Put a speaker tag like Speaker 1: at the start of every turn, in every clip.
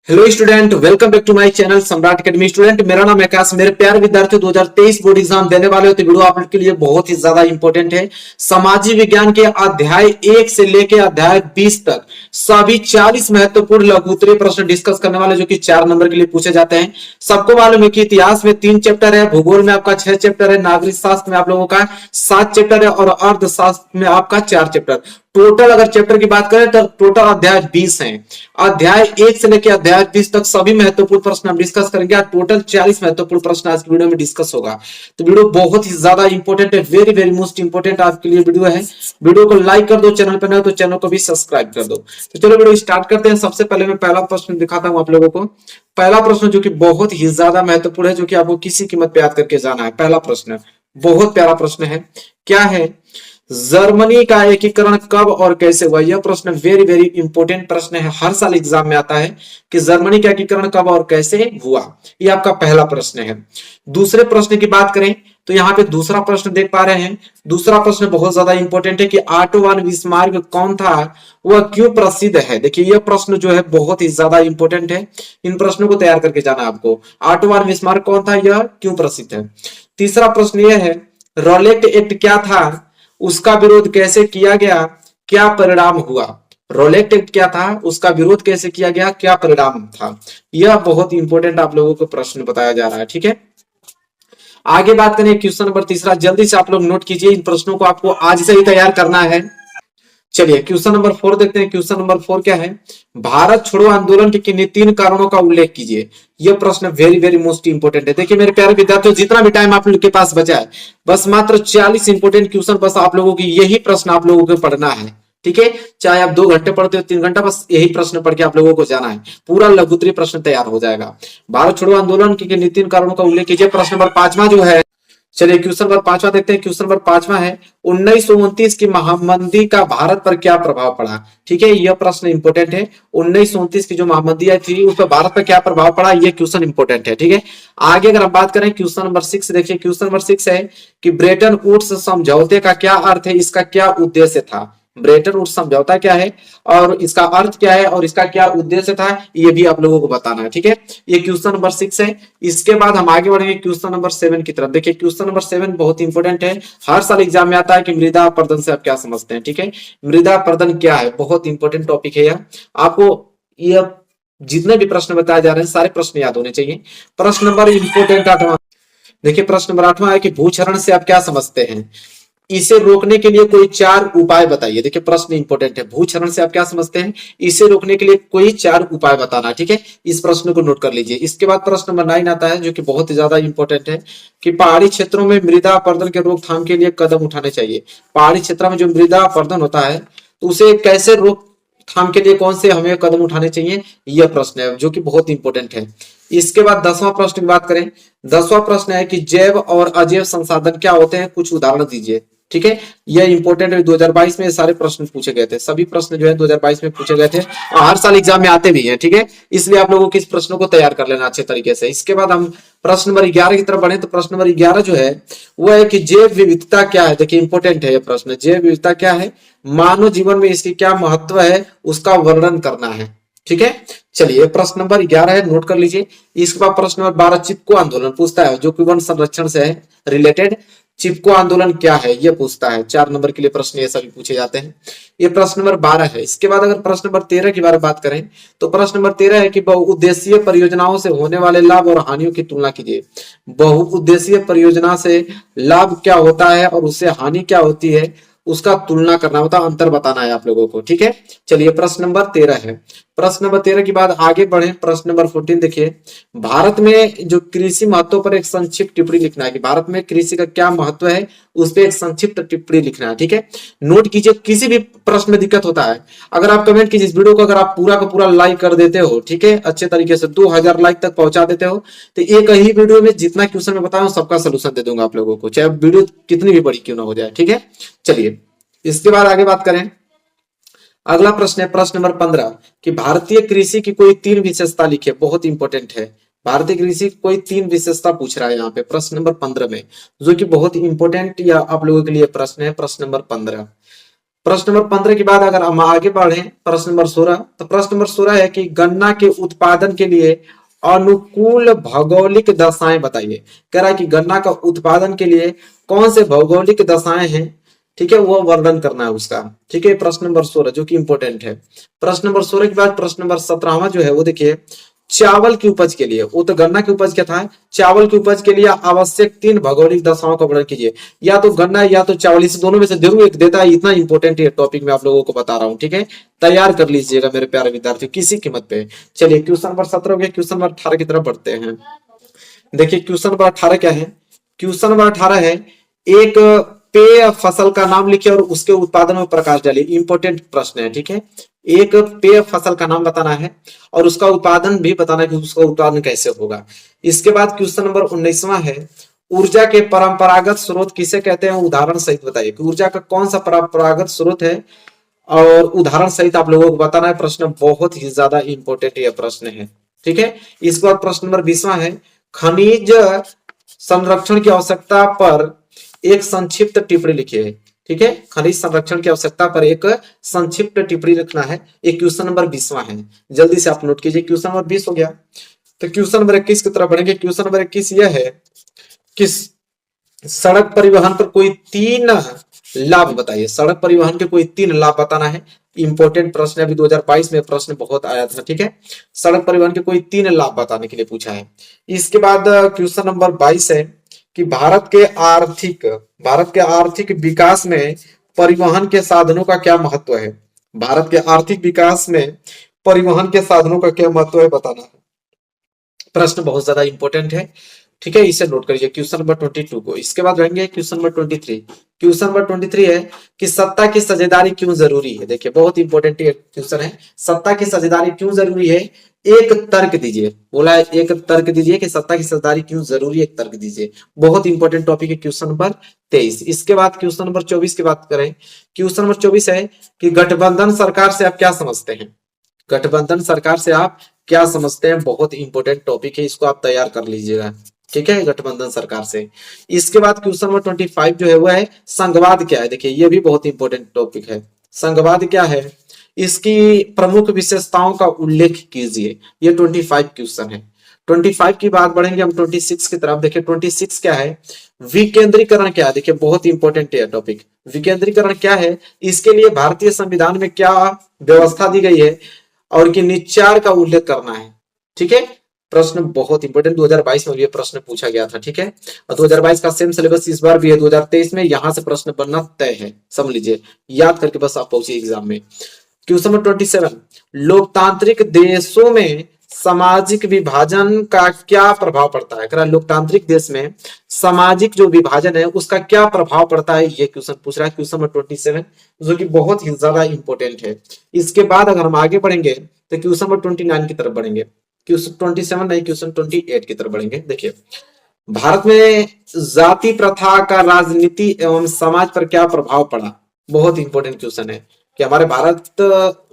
Speaker 1: Hello student, welcome back to my channel Samrat academy. Student, मेरा नाम आकाश। मेरे प्यारे विद्यार्थियों, 2023 बोर्ड एग्जाम देने वाले हो तो वीडियो आप लोग के लिए बहुत ही ज्यादा इंपॉर्टेंट है। सामाजिक विज्ञान के अध्याय 1 से लेकर अध्याय 20 तक सभी 40 महत्वपूर्ण लघु उत्तरीय प्रश्न डिस्कस करने वाले, जो कि 4 नंबर के लिए पूछे जाते हैं। सबको मालूम है कि इतिहास में 3 चैप्टर है, भूगोल में आपका 6 चैप्टर है, नागरिक शास्त्र में आप लोगों का 7 चैप्टर है और अर्थशास्त्र में आपका 4 चैप्टर। टोटल अगर चैप्टर की बात करें तो टोटल अध्याय 20 हैं। अध्याय 1 से लेकर अध्याय 20 तक सभी महत्वपूर्ण प्रश्न हम डिस्कस करेंगे। टोटल 40 महत्वपूर्ण प्रश्न आज की वीडियो में डिस्कस होगा। तो वीडियो बहुत ही ज्यादा इंपॉर्टेंट है, वेरी वेरी मोस्ट इंपॉर्टेंट आपके लिए वीडियो है। वीडियो को लाइक कर दो, चैनल पर नए हो तो चैनल को भी सब्सक्राइब कर दो। तो चलो वीडियो स्टार्ट करते हैं। सबसे पहले मैं पहला प्रश्न दिखाता हूं आप लोगों को। पहला प्रश्न जो कि बहुत ही ज्यादा महत्वपूर्ण है, जो कि आपको किसी कीमत पे याद करके जाना है। पहला प्रश्न बहुत प्यारा प्रश्न है। क्या है? जर्मनी का एकीकरण कब और कैसे हुआ? यह प्रश्न वेरी वेरी इंपॉर्टेंट प्रश्न है, हर साल एग्जाम में आता है कि जर्मनी का एकीकरण कब और कैसे हुआ। यह आपका पहला प्रश्न है। दूसरे प्रश्न की बात करें तो यहाँ पे दूसरा प्रश्न देख पा रहे हैं। दूसरा प्रश्न बहुत ज्यादा इंपॉर्टेंट है कि ऑटो वन बिस्मार्क कौन था, वह क्यों प्रसिद्ध है। देखिए यह प्रश्न जो है बहुत ही ज्यादा इंपॉर्टेंट है, इन प्रश्नों को तैयार करके जाना आपको। ऑटो वन बिस्मार्क कौन था, यह क्यों प्रसिद्ध है। तीसरा प्रश्न यह है, रॉलेट एक्ट क्या था, उसका विरोध कैसे किया गया, क्या परिणाम हुआ। रोलेट एक्ट क्या था, उसका विरोध कैसे किया गया, क्या परिणाम था। यह बहुत इंपॉर्टेंट आप लोगों को प्रश्न बताया जा रहा है। ठीक है, आगे बात करें क्वेश्चन नंबर तीसरा। जल्दी से आप लोग नोट कीजिए, इन प्रश्नों को आपको आज से ही तैयार करना है। चलिए क्वेश्चन नंबर 4 देखते हैं। क्वेश्चन नंबर 4 क्या है? भारत छोड़ो आंदोलन के किन्हीं 3 कारणों का उल्लेख कीजिए। यह प्रश्न वेरी वेरी मोस्ट इंपोर्टेंट है। देखिए मेरे प्यारे विद्यार्थियों, जितना भी टाइम आप लोग के पास बचा है, बस मात्र 40 इंपोर्टेंट क्वेश्चन, बस आप लोगों की यही प्रश्न आप लोगों को पढ़ना है। ठीक है, चाहे आप 2 घंटे पढ़ते हो 3 घंटा, बस यही प्रश्न पढ़ के आप लोगों को जाना है। पूरा लघु उत्तरीय प्रश्न तैयार हो जाएगा। भारत छोड़ो आंदोलन के किन्हीं 3 कारणों का उल्लेख कीजिए। प्रश्न नंबर 5वां जो है, चलिए क्वेश्चन नंबर 5वां देखते हैं। क्वेश्चन नंबर 5वां है, 1929 की महामंदी का भारत पर क्या प्रभाव पड़ा। ठीक है, यह प्रश्न इंपॉर्टेंट है। 1929 की जो महामंदी आई थी, उस पर भारत पर क्या प्रभाव पड़ा, यह क्वेश्चन इंपॉर्टेंट है। ठीक है, आगे अगर हम बात करें क्वेश्चन नंबर 6 देखिए। क्वेश्चन नंबर 6 है कि ब्रेटन वुड्स समझौते का क्या अर्थ है, इसका क्या उद्देश्य था। ब्रेटन वुड्स समझौता क्या है और इसका अर्थ क्या है और इसका क्या उद्देश्य था, ये भी आप लोगों को बताना है। ठीक है, ये क्वेश्चन नंबर 6 है। इसके बाद हम आगे बढ़ेंगे क्वेश्चन नंबर 7 की तरफ। देखिए क्वेश्चन नंबर 7 बहुत इंपॉर्टेंट है, हर साल एग्जाम में आता है कि मृदा अपरदन से आप क्या समझते हैं। ठीक है, मृदा अपरदन क्या है, बहुत इंपॉर्टेंट टॉपिक है यह। आपको यह जितने भी प्रश्न बताए जा रहे हैं सारे प्रश्न याद होने चाहिए। प्रश्न नंबर इंपॉर्टेंट 8वां देखिए। प्रश्न नंबर 8वां है कि भूक्षरण से आप क्या समझते हैं, इसे रोकने के लिए कोई 4 उपाय बताइए। देखिए प्रश्न इंपॉर्टेंट है, भूक्षरण से आप क्या समझते हैं, इसे रोकने के लिए कोई 4 उपाय बताना। ठीक है, इस प्रश्न को नोट कर लीजिए। इसके बाद प्रश्न नंबर 9 आता है, जो कि बहुत ही ज्यादा इंपॉर्टेंट है कि पहाड़ी क्षेत्रों में मृदा अपरदन के रोकथाम के लिए कदम उठाने चाहिए। पहाड़ी क्षेत्र में जो मृदा अपरदन होता है तो उसे कैसे रोकथाम के लिए कौन से हमें कदम उठाने चाहिए, यह प्रश्न है जो कि बहुत इंपॉर्टेंट है। इसके बाद 10वां प्रश्न की बात करें। 10वां प्रश्न है कि जैव और अजैव संसाधन क्या होते हैं, कुछ उदाहरण दीजिए। ठीक है, यह इंपॉर्टेंट है। 2022 में सारे प्रश्न पूछे गए थे, सभी प्रश्न जो है 2022 में पूछे गए थे और हर साल एग्जाम में आते भी हैं। ठीक है, इसलिए आप लोगों को इस प्रश्नों को तैयार कर लेना अच्छे तरीके से। इसके बाद हम प्रश्न नंबर 11 की तरफ बढ़े तो प्रश्न नंबर 11 जो है वो है कि जैव विविधता क्या है। देखिए इंपॉर्टेंट है यह प्रश्न, जैव विविधता क्या है, मानव जीवन में इसकी क्या महत्व है, उसका वर्णन करना है। ठीक है, चलिए प्रश्न नंबर 11 है, नोट कर लीजिए। इसके बाद प्रश्न नंबर 12 चिपको आंदोलन पूछता है, जो कि वन संरक्षण से है रिलेटेड। चिपको आंदोलन क्या है यह पूछता है, 4 नंबर के लिए प्रश्न ये सभी पूछे जाते हैं। ये प्रश्न नंबर 12 है। इसके बाद अगर प्रश्न नंबर 13 की बारे में बात करें तो प्रश्न नंबर 13 है कि बहुउद्देशीय परियोजनाओं से होने वाले लाभ और हानियों की तुलना कीजिए। बहुउद्देशीय परियोजना से लाभ क्या होता है और उससे हानि क्या होती है, उसका तुलना करना होता है, अंतर बताना है आप लोगों को। ठीक है, चलिए प्रश्न नंबर 13 है। प्रश्न नंबर 13 के बाद आगे बढ़े। प्रश्न नंबर 14 देखिए, भारत में जो कृषि महत्व पर एक संक्षिप्त टिप्पणी लिखना है कि भारत में कृषि का क्या महत्व है, उस पर एक संक्षिप्त टिप्पणी लिखना है। ठीक है, नोट कीजिए, किसी भी प्रश्न में दिक्कत होता है अगर आप कमेंट कीजिए, इस वीडियो को अगर आप पूरा का पूरा लाइक कर देते हो, ठीक है, अच्छे तरीके से 2000 लाइक तक पहुंचा देते हो, तो एक ही वीडियो में जितना क्वेश्चन मैं बताऊं सबका सोल्यूशन दे दूंगा आप लोगों को, चाहे वीडियो कितनी भी बड़ी क्यों ना हो जाए। ठीक है, चलिए इसके बाद आगे बात करें। अगला प्रश्न है प्रश्न नंबर 15 कि भारतीय कृषि की कोई 3 विशेषता लिखिए। बहुत इंपॉर्टेंट है, भारतीय कृषि की कोई 3 विशेषता पूछ रहा है यहाँ पे प्रश्न नंबर 15 में, जो कि बहुत इंपॉर्टेंट या आप लोगों के लिए प्रश्न है। प्रश्न नंबर 15 प्रश्न नंबर 15 के बाद अगर हम आगे बढ़े प्रश्न नंबर 16, तो प्रश्न नंबर 16 है कि गन्ना के उत्पादन के लिए अनुकूल भौगोलिक दशाएं बताइए। कह रहा है कि गन्ना का उत्पादन के लिए कौन से भौगोलिक दशाएं हैं, ठीक है, वो वर्णन करना है उसका। ठीक है, प्रश्न नंबर 16 जो कि इंपॉर्टेंट है। प्रश्न नंबर 16 के बाद प्रश्न नंबर 17वां जो है वो देखिए, चावल की उपज के लिए, वो तो गन्ना की उपज क्या था, चावल की उपज के लिए आवश्यक 3 भौगोलिक दशाओं का वर्णन कीजिए। या तो गन्ना या तो चावल, इस दोनों में से जरूर एक देता है, इतना इंपॉर्टेंट ये टॉपिक मैं आप लोगों को बता रहा हूं। ठीक है, तैयार कर लीजिएगा मेरे प्यारे विद्यार्थी किसी कीमत पे। चलिए क्वेश्चन नंबर 17 हो गया, क्वेश्चन नंबर 18 की तरफ बढ़ते हैं। देखिए क्वेश्चन नंबर 18 क्या है, क्वेश्चन नंबर 18 है, एक पेय फसल का नाम लिखिए और उसके उत्पादन में प्रकाश डालिए। इंपॉर्टेंट प्रश्न है। ठीक है, एक पेय फसल का नाम बताना है और उसका उत्पादन भी बताना है कि उसका उत्पादन कैसे होगा। इसके बाद क्वेश्चन नंबर 19वां है, ऊर्जा के परंपरागत स्रोत किसे कहते हैं, उदाहरण सहित बताइए कि ऊर्जा का कौन सा परंपरागत स्रोत है और उदाहरण सहित आप लोगों को बताना है। प्रश्न बहुत ही ज्यादा इंपॉर्टेंट यह प्रश्न है। ठीक है, इसके बाद प्रश्न नंबर 20वां है, खनिज संरक्षण की आवश्यकता पर एक संक्षिप्त टिप्पणी लिखिए। ठीक है, खनिज संरक्षण की आवश्यकता पर एक संक्षिप्त टिप्पणी लिखना है। एक क्वेश्चन नंबर 20वां है, जल्दी से आप नोट कीजिए। क्वेश्चन नंबर 20 हो गया, तो क्वेश्चन नंबर 21 की तरफ बढ़ेंगे। क्वेश्चन नंबर 21 यह है कि सड़क परिवहन पर कोई 3 लाभ बताइए। सड़क परिवहन के कोई 3 लाभ बताना है। इंपॉर्टेंट प्रश्न है, अभी 2022 में प्रश्न बहुत आया था। ठीक है, सड़क परिवहन के कोई 3 लाभ बताने के लिए पूछा है। इसके बाद क्वेश्चन नंबर 22 है कि भारत के आर्थिक विकास में परिवहन के साधनों का क्या महत्व है। भारत के आर्थिक विकास में परिवहन के साधनों का क्या महत्व है बताना है। प्रश्न बहुत ज्यादा इंपॉर्टेंट है। ठीक है, इसे नोट करिए क्वेश्चन नंबर 22 को। इसके बाद रहेंगे क्वेश्चन नंबर 23। क्वेश्चन नंबर 23 है कि सत्ता की साझेदारी क्यों जरूरी है। देखिए बहुत इंपॉर्टेंट क्वेश्चन है, सत्ता की साझेदारी क्यों जरूरी है, एक तर्क दीजिए। बोला है एक तर्क दीजिए कि सत्ता की साझेदारी क्यों जरूरी है, एक तर्क दीजिए। बहुत इंपॉर्टेंट टॉपिक है क्वेश्चन नंबर 23। इसके बाद क्वेश्चन नंबर 24 की बात करें। क्वेश्चन नंबर 24 है कि गठबंधन सरकार से आप क्या समझते हैं। गठबंधन सरकार से आप क्या समझते हैं, बहुत इंपॉर्टेंट टॉपिक है, इसको आप तैयार कर लीजिएगा। ठीक है, गठबंधन सरकार से। इसके बाद क्वेश्चन नंबर 25 जो है वो है संघवाद क्या है। देखिए ये भी बहुत इंपॉर्टेंट टॉपिक है, संघवाद क्या है, इसकी प्रमुख विशेषताओं का उल्लेख कीजिए। ये 25 क्वेश्चन है। 25 की बात बढ़ेंगे हम 26 की तरफ। देखिए 26 क्या है, विकेंद्रीकरण क्या है। देखिए बहुत इंपॉर्टेंट है टॉपिक, विकेंद्रीकरण क्या है, इसके लिए भारतीय संविधान में क्या व्यवस्था दी गई है और कि निचार का उल्लेख करना है। ठीक है, प्रश्न बहुत इंपॉर्टेंट, 2022 में ये प्रश्न पूछा गया था। ठीक है, और 2022 का सेम सिलेबस इस बार भी है 2023 में, यहां से प्रश्न बनना तय है, समझ लीजिए, याद करके बस आप पहुंचिए एग्जाम में। क्वेश्चन नंबर 27, लोकतांत्रिक देशों में सामाजिक विभाजन का क्या प्रभाव पड़ता है। लोकतांत्रिक देश में सामाजिक जो विभाजन है उसका क्या प्रभाव पड़ता है, ये क्वेश्चन पूछ रहा है क्वेश्चन नंबर 27, जो कि बहुत ही ज्यादा इंपॉर्टेंट है। इसके बाद अगर हम आगे बढ़ेंगे तो क्वेश्चन नंबर 29 की तरफ बढ़ेंगे। क्वेश्चन 27 नहीं, क्वेश्चन 28 की तरफ बढ़ेंगे। देखिए भारत में जाति प्रथा का राजनीति एवं समाज पर क्या प्रभाव पड़ा। बहुत इंपॉर्टेंट क्वेश्चन है कि हमारे भारत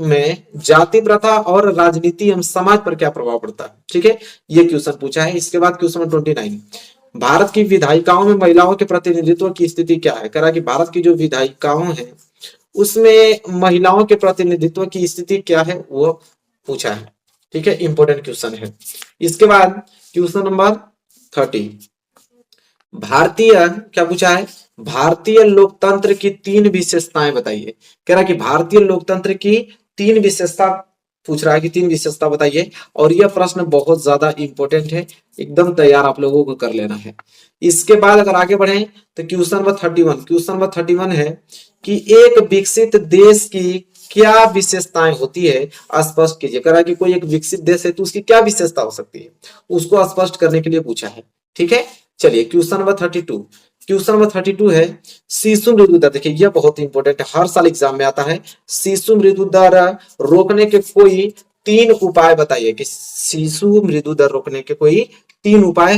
Speaker 1: में जाति प्रथा और राजनीति एवं समाज पर क्या प्रभाव पड़ता है। ठीक है, ये क्वेश्चन पूछा है। इसके बाद क्वेश्चन नंबर 29, भारत की विधायिकाओं में महिलाओं के प्रतिनिधित्व की स्थिति क्या है। कह रहा कि भारत की जो विधायिकाओं हैं उसमें महिलाओं के प्रतिनिधित्व की स्थिति क्या है, वो पूछा है। ठीक है, इंपॉर्टेंट क्वेश्चन है। इसके बाद क्वेश्चन नंबर 30, भारतीय क्या पूछा है, भारतीय लोकतंत्र की 3 विशेषताएं बताइए। कह रहा कि भारतीय लोकतंत्र की 3 विशेषता पूछ रहा है कि 3 विशेषता बताइए, और यह प्रश्न बहुत ज्यादा इंपॉर्टेंट है, एकदम तैयार आप लोगों को कर लेना है। इसके बाद अगर आगे बढ़े तो क्वेश्चन नंबर 31, क्वेश्चन नंबर 31 है कि एक विकसित देश की क्या विशेषताएं होती है, स्पष्ट कीजिए। कह रहा कि कोई एक विकसित देश है तो उसकी क्या विशेषता हो सकती है, उसको स्पष्ट करने के लिए पूछा है। ठीक है, चलिए क्वेश्चन नंबर 32, क्वेश्चन नंबर 32 है शिशु मृत्यु दर। देखिए यह बहुत इंपॉर्टेंट है, हर साल एग्जाम में आता है। शिशु मृत्यु दर रोकने के कोई 3 उपाय बताइए, कि शिशु मृत्यु दर रोकने के कोई 3 उपाय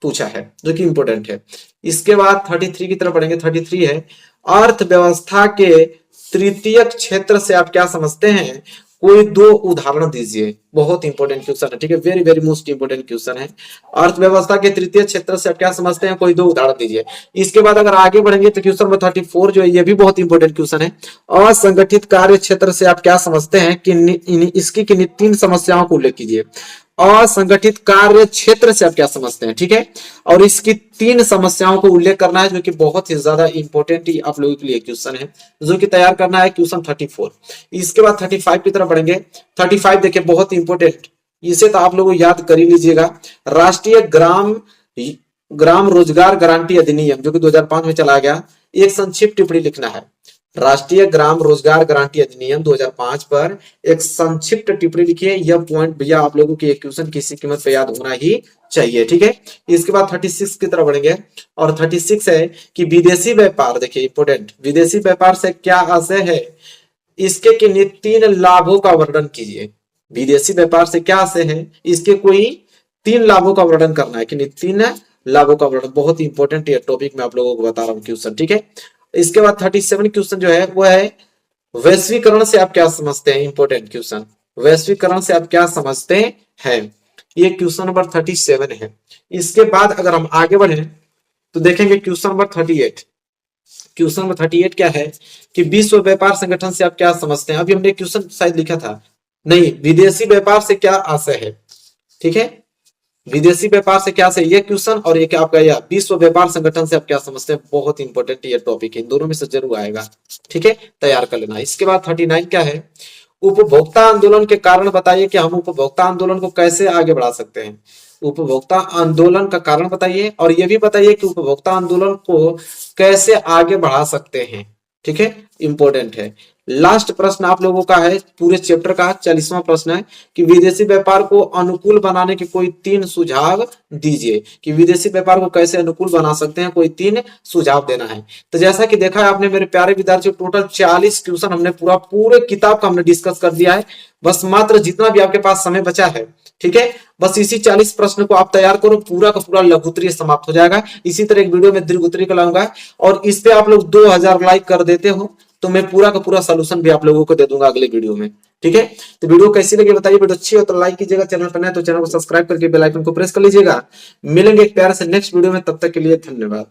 Speaker 1: पूछा है, जो कि इंपॉर्टेंट है। इसके बाद 33 की तरफ बढ़ेंगे। 33 है अर्थव्यवस्था के तृतीयक क्षेत्र से आप क्या समझते हैं, कोई 2 उदाहरण दीजिए। बहुत इंपॉर्टेंट क्वेश्चन है, ठीक है, very very most important question है। अर्थव्यवस्था के तृतीय क्षेत्र से आप क्या समझते हैं, कोई दो उदाहरण दीजिए। इसके बाद अगर आगे बढ़ेंगे तो क्वेश्चन नंबर 34 जो है ये भी बहुत इंपॉर्टेंट क्वेश्चन है। असंगठित कार्य क्षेत्र से आप क्या समझते हैं कि इसकी किन्हीं तीन समस्याओं को उल्लेख कीजिए। असंगठित कार्य क्षेत्र से आप क्या समझते हैं, ठीक है, और इसकी तीन समस्याओं को उल्लेख करना है, जो कि बहुत ही ज्यादा इंपॉर्टेंट आप लोगों के लिए क्वेश्चन है, जो कि तैयार करना है क्वेश्चन 34। इसके बाद 35 की तरफ बढ़ेंगे। 35 देखिए बहुत इंपॉर्टेंट, इसे तो आप लोगों को याद कर ही लीजिएगा। राष्ट्रीय ग्राम रोजगार गारंटी अधिनियम जो कि 2005 में चला गया, एक संक्षिप्त टिप्पणी लिखना है। राष्ट्रीय ग्राम रोजगार गारंटी अधिनियम 2005 पर एक संक्षिप्त टिप्पणी लिखिए। यह पॉइंट भैया आप लोगों के क्वेश्चन किसी कीमत पे याद होना ही चाहिए, ठीक है। इसके बाद 36 की तरफ बढ़ेंगे और 36 है कि विदेशी व्यापार, देखिए इंपोर्टेंट, विदेशी व्यापार से क्या आशय है, इसके किन्हीं तीन लाभों का वर्णन कीजिए। विदेशी व्यापार से क्या आशय है, इसके कोई तीन लाभों का वर्णन करना है, किन्हीं तीन लाभों का वर्णन। बहुत इंपॉर्टेंट ये टॉपिक मैं आप लोगों को बता रहा हूँ क्वेश्चन, ठीक है। इसके बाद 37 क्वेश्चन जो है वो है वैश्वीकरण से आप क्या समझते हैं, इंपॉर्टेंट क्वेश्चन, वैश्वीकरण से आप क्या समझते हैं, ये क्वेश्चन नंबर 37 है। इसके बाद अगर हम आगे बढ़े तो देखेंगे क्वेश्चन नंबर 38। क्वेश्चन नंबर 38 क्या है कि विश्व व्यापार संगठन से आप क्या समझते हैं। अभी हमने क्वेश्चन शायद लिखा था, नहीं, विदेशी व्यापार से क्या आशय है, ठीक है, विदेशी व्यापार से क्या से ये क्वेश्चन, और एक आपका यह विश्व व्यापार संगठन से आप क्या समझते हैं। बहुत इंपॉर्टेंट ये टॉपिक है, इन दोनों में से जरूर आएगा, ठीक है, तैयार कर लेना। इसके बाद 39 क्या है, उपभोक्ता आंदोलन के कारण बताइए कि हम उपभोक्ता आंदोलन को कैसे आगे बढ़ा सकते हैं। उपभोक्ता आंदोलन का कारण बताइए और यह भी बताइए कि उपभोक्ता आंदोलन को कैसे आगे बढ़ा सकते हैं, ठीक है, इंपॉर्टेंट है। लास्ट प्रश्न आप लोगों का है पूरे चैप्टर का 40वां प्रश्न है कि विदेशी व्यापार को अनुकूल बनाने के कोई तीन सुझाव दीजिए, कि विदेशी व्यापार को कैसे अनुकूल बना सकते हैं, कोई तीन सुझाव देना है। तो जैसा कि देखा है आपने मेरे प्यारे विद्यार्थियों, टोटल 40 क्वेश्चन हमने पूरे किताब का हमने डिस्कस कर दिया है। बस मात्र जितना भी आपके पास समय बचा है, ठीक है, बस इसी 40 प्रश्न को आप तैयार करो, पूरा का पूरा लघु उत्तरीय समाप्त हो जाएगा। इसी तरह एक वीडियो में दीर्घ उत्तरीय लाऊंगा और इस पे आप लोग 2000 लाइक कर देते हो तो मैं पूरा का पूरा सॉल्यूशन भी आप लोगों को दे दूंगा अगले वीडियो में, ठीक है। तो वीडियो कैसी लगी बताइए, वीडियो अच्छी हो तो लाइक कीजिएगा, चैनल पर नए तो चैनल को सब्सक्राइब करके बेल आइकन को प्रेस कर लीजिएगा। मिलेंगे एक प्यारे से नेक्स्ट वीडियो में, तब तक के लिए धन्यवाद।